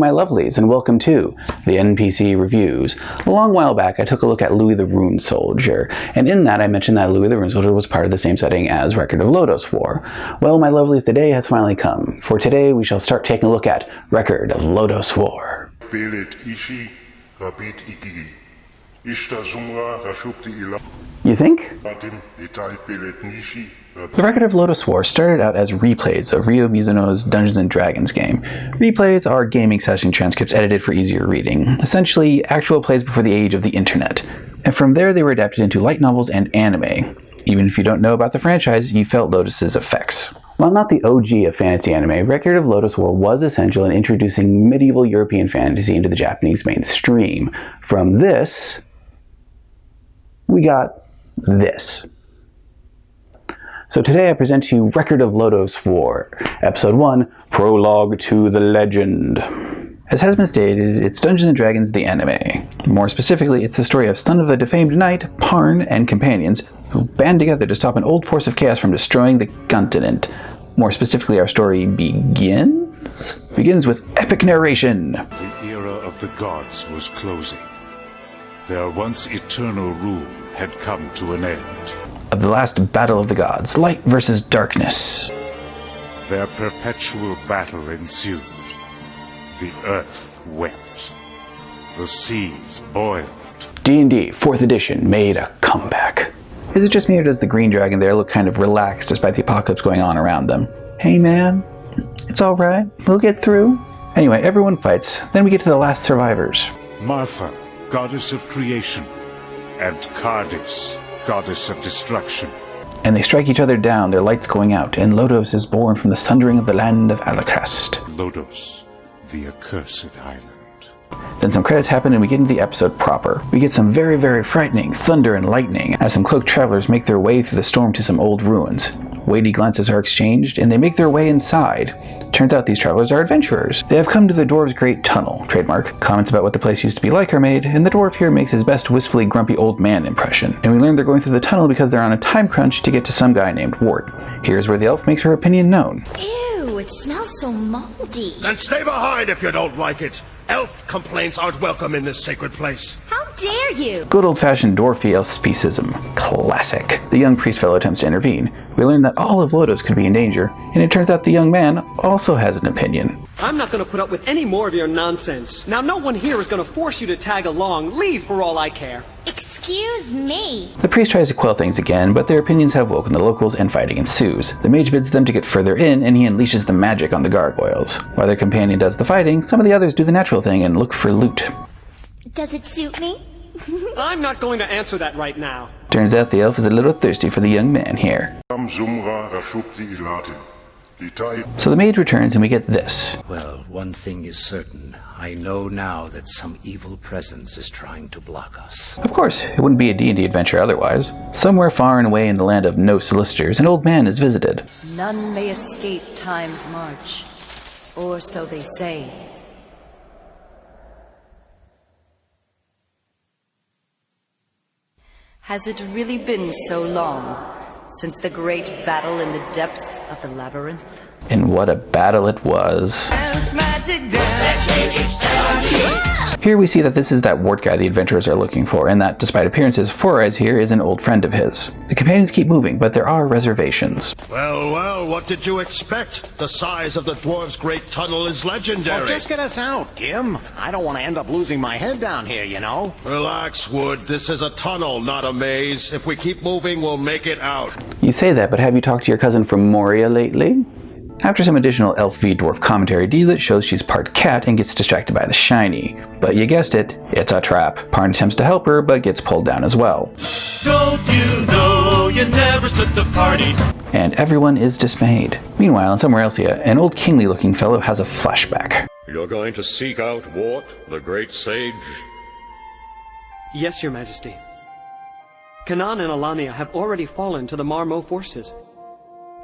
my lovelies, and welcome to the NPC Reviews. A long while back, I took a look at Louis the Rune Soldier, and in that I mentioned that Louis the Rune Soldier was part of the same setting as Record of Lodoss War. Well, my lovelies, the day has finally come. For today, we shall start taking a look at Record of Lodoss War. You think? The Record of Lodoss War started out as replays of Ryo Mizuno's Dungeons & Dragons game. Replays are gaming session transcripts edited for easier reading, essentially actual plays before the age of the internet. And from there they were adapted into light novels and anime. Even if you don't know about the franchise, you felt Lodoss's effects. While not the OG of fantasy anime, Record of Lodoss War was essential in introducing medieval European fantasy into the Japanese mainstream. From this, we got this. So today I present to you Record of Lodoss War, Episode 1, Prologue to the Legend. As has been stated, it's Dungeons & Dragons the anime. More specifically, it's the story of son of a defamed knight, Parn, and companions who band together to stop an old force of chaos from destroying the continent. More specifically, our story begins with epic narration. The era of the gods was closing. Their once eternal rule had come to an end. Of the last battle of the gods, light versus darkness. Their perpetual battle ensued. The earth wept. The seas boiled. D&D 4th edition made a comeback. Is it just me or does the green dragon there look kind of relaxed despite the apocalypse going on around them? Hey man, it's alright, we'll get through. Anyway, everyone fights, then we get to the last survivors. Martha, goddess of creation, and Cardis, goddess of destruction. And they strike each other down, their lights going out, and Lodoss is born from the sundering of the land of Alacrast. Lodoss, the accursed island. Then some credits happen and we get into the episode proper. We get some very, very frightening thunder and lightning as some cloaked travelers make their way through the storm to some old ruins. Weighty glances are exchanged and they make their way inside. Turns out these travelers are adventurers. They have come to the dwarves' great tunnel, trademark. Comments about what the place used to be like are made, and the dwarf here makes his best wistfully grumpy old man impression. And we learn they're going through the tunnel because they're on a time crunch to get to some guy named Wart. Here's where the elf makes her opinion known. Ew, it smells so moldy. Then stay behind if you don't like it. Elf complaints aren't welcome in this sacred place. How dare you? Good old-fashioned dwarfy elf specism. Classic. The young priest fellow attempts to intervene. We learn that all of Lodoss could be in danger, and it turns out the young man also has an opinion. I'm not going to put up with any more of your nonsense. Now, no one here is going to force you to tag along. Leave for all I care. Excuse me. The priest tries to quell things again, but their opinions have woken the locals and fighting ensues. The mage bids them to get further in, and he unleashes the magic on the gargoyles. While their companion does the fighting, some of the others do the natural thing and look for loot. Does it suit me? I'm not going to answer that right now. Turns out the elf is a little thirsty for the young man here. So the mage returns and we get this. Well, one thing is certain. I know now that some evil presence is trying to block us. Of course, it wouldn't be a D&D adventure otherwise. Somewhere far and away in the land of no solicitors, an old man is visited. None may escape time's march, or so they say. Has it really been so long since the great battle in the depths of the labyrinth? And what a battle it was. Here we see that this is that Wart guy the adventurers are looking for, and that, despite appearances, Four Eyes here is an old friend of his. The companions keep moving, but there are reservations. Well, what did you expect? The size of the dwarves' great tunnel is legendary. Well, just get us out, Tim. I don't want to end up losing my head down here, you know. Relax, Wood. This is a tunnel, not a maze. If we keep moving, we'll make it out. You say that, but have you talked to your cousin from Moria lately? After some additional elf v dwarf commentary, Deedlit shows she's part cat and gets distracted by the shiny. But you guessed it, it's a trap. Parn attempts to help her, but gets pulled down as well. Don't you know you never split the party? And everyone is dismayed. Meanwhile, somewhere else here, an old kingly-looking fellow has a flashback. You're going to seek out Wart, the great sage? Yes, Your Majesty. Kanan and Alania have already fallen to the Marmo forces.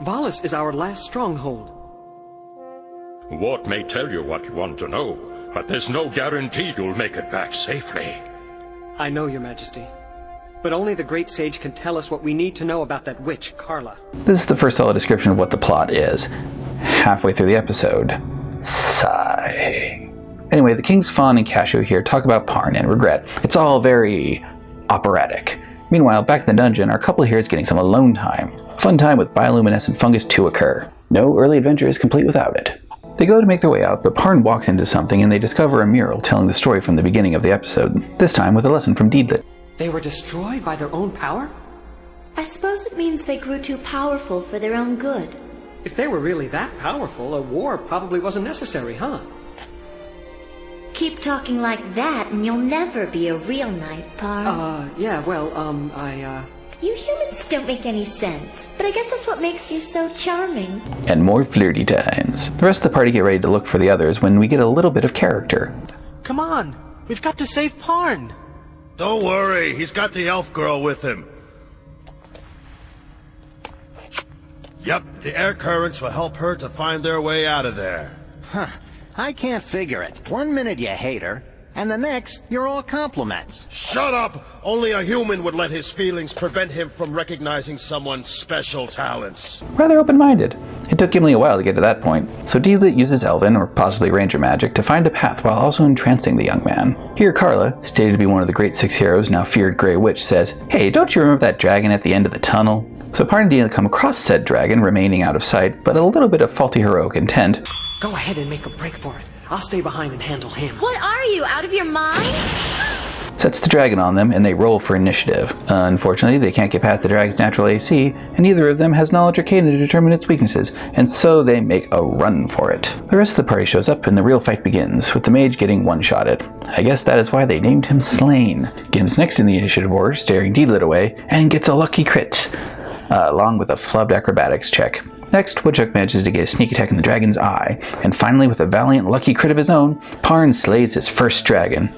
Valis is our last stronghold. Wart may tell you what you want to know, but there's no guarantee you'll make it back safely. I know, Your Majesty. But only the Great Sage can tell us what we need to know about that witch, Carla. This is the first solid description of what the plot is. Halfway through the episode. Sigh. Anyway, the King's Fawn and Cashew here talk about Parn and regret. It's all very operatic. Meanwhile, back in the dungeon, our couple here is getting some alone time. Fun time with bioluminescent fungus to occur. No early adventure is complete without it. They go to make their way out, but Parn walks into something and they discover a mural telling the story from the beginning of the episode, this time with a lesson from Deedlit. They were destroyed by their own power? I suppose it means they grew too powerful for their own good. If they were really that powerful, a war probably wasn't necessary, huh? Keep talking like that and you'll never be a real knight, Parn. Yeah, well, You humans don't make any sense, but I guess that's what makes you so charming. And more flirty times. The rest of the party get ready to look for the others when we get a little bit of character. Come on, we've got to save Parn. Don't worry, he's got the elf girl with him. Yep, the air currents will help her to find their way out of there. Huh. I can't figure it. One minute you hate her, and the next, you're all compliments. Shut up! Only a human would let his feelings prevent him from recognizing someone's special talents. Rather open-minded. It took Gimli a while to get to that point, so Deedlit uses Elven, or possibly Ranger magic, to find a path while also entrancing the young man. Here Carla, stated to be one of the great six heroes, now feared Grey Witch, says, "Hey, don't you remember that dragon at the end of the tunnel?" So Parn and Deedlit come across said dragon, remaining out of sight, but a little bit of faulty heroic intent. Go ahead and make a break for it. I'll stay behind and handle him. What are you, out of your mind? Sets the dragon on them, and they roll for initiative. Unfortunately, they can't get past the dragon's natural AC, and neither of them has knowledge arcane to determine its weaknesses, and so they make a run for it. The rest of the party shows up, and the real fight begins, with the mage getting one-shotted. I guess that is why they named him Slain. Gim's next in the initiative order, staring Deedlit away, and gets a lucky crit, along with a flubbed acrobatics check. Next, Woodchuck manages to get a sneak attack in the dragon's eye, and finally, with a valiant lucky crit of his own, Parn slays his first dragon.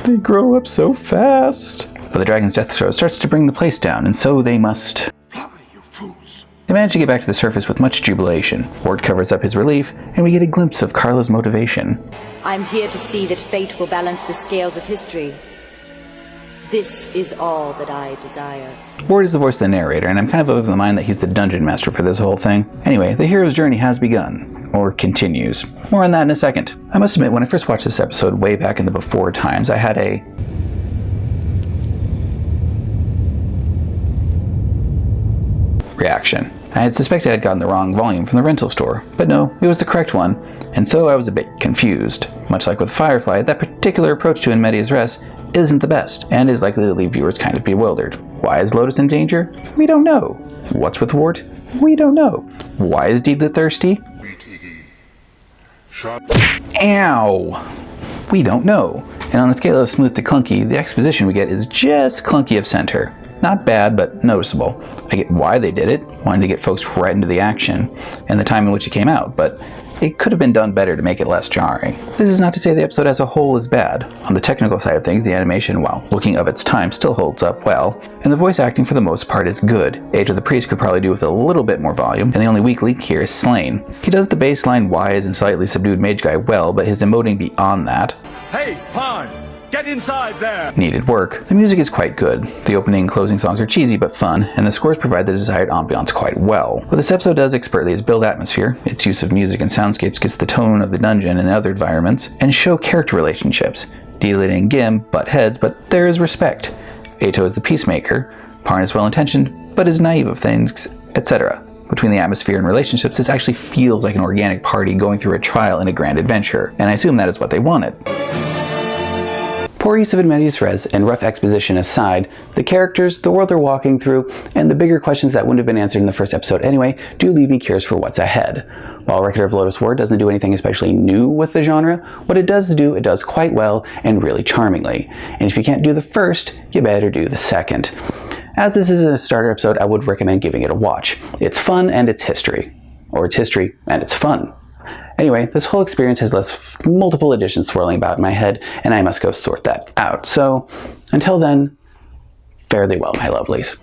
They grow up so fast. But the dragon's death throw starts to bring the place down, and so they must... Fly, you fools! They manage to get back to the surface with much jubilation. Ward covers up his relief, and we get a glimpse of Carla's motivation. I'm here to see that fate will balance the scales of history. This is all that I desire. Ward is the voice of the narrator, and I'm kind of the mind that he's the dungeon master for this whole thing. Anyway, the hero's journey has begun, or continues. More on that in a second. I must admit, when I first watched this episode way back in the before times, I had a reaction. I had suspected I had gotten the wrong volume from the rental store, but no, it was the correct one, and so I was a bit confused. Much like with Firefly, that particular approach to In Medias Res isn't the best, and is likely to leave viewers kind of bewildered. Why is Lodoss in danger? We don't know. What's with Ward? We don't know. Why is Deedlit thirsty? Ow! We don't know. And on a scale of smooth to clunky, the exposition we get is just clunky of center. Not bad, but noticeable. I get why they did it, wanting to get folks right into the action, and the time in which it came out, but it could have been done better to make it less jarring. This is not to say the episode as a whole is bad. On the technical side of things, the animation, while looking of its time, still holds up well, and the voice acting for the most part is good. Age of the Priest could probably do with a little bit more volume, and the only weak link here is Slain. He does the baseline wise and slightly subdued mage guy well, but his emoting beyond that, Hey, Parn! Get inside there! needed work. The music is quite good. The opening and closing songs are cheesy but fun, and the scores provide the desired ambiance quite well. What this episode does expertly is build atmosphere, its use of music and soundscapes gets the tone of the dungeon and other environments, and show character relationships. Deedlit and Gim butt heads, but there is respect. Ato is the peacemaker, Parn is well-intentioned, but is naive of things, etc. Between the atmosphere and relationships, this actually feels like an organic party going through a trial in a grand adventure, and I assume that is what they wanted. Poor use of In Medias Res and rough exposition aside, the characters, the world they're walking through, and the bigger questions that wouldn't have been answered in the first episode anyway, do leave me curious for what's ahead. While Record of Lodoss War doesn't do anything especially new with the genre, what it does do, it does quite well and really charmingly. And if you can't do the first, you better do the second. As this is a starter episode, I would recommend giving it a watch. It's fun and it's history. Or it's history and it's fun. Anyway, this whole experience has left multiple additions swirling about in my head, and I must go sort that out. So, until then, fare thee well, my lovelies.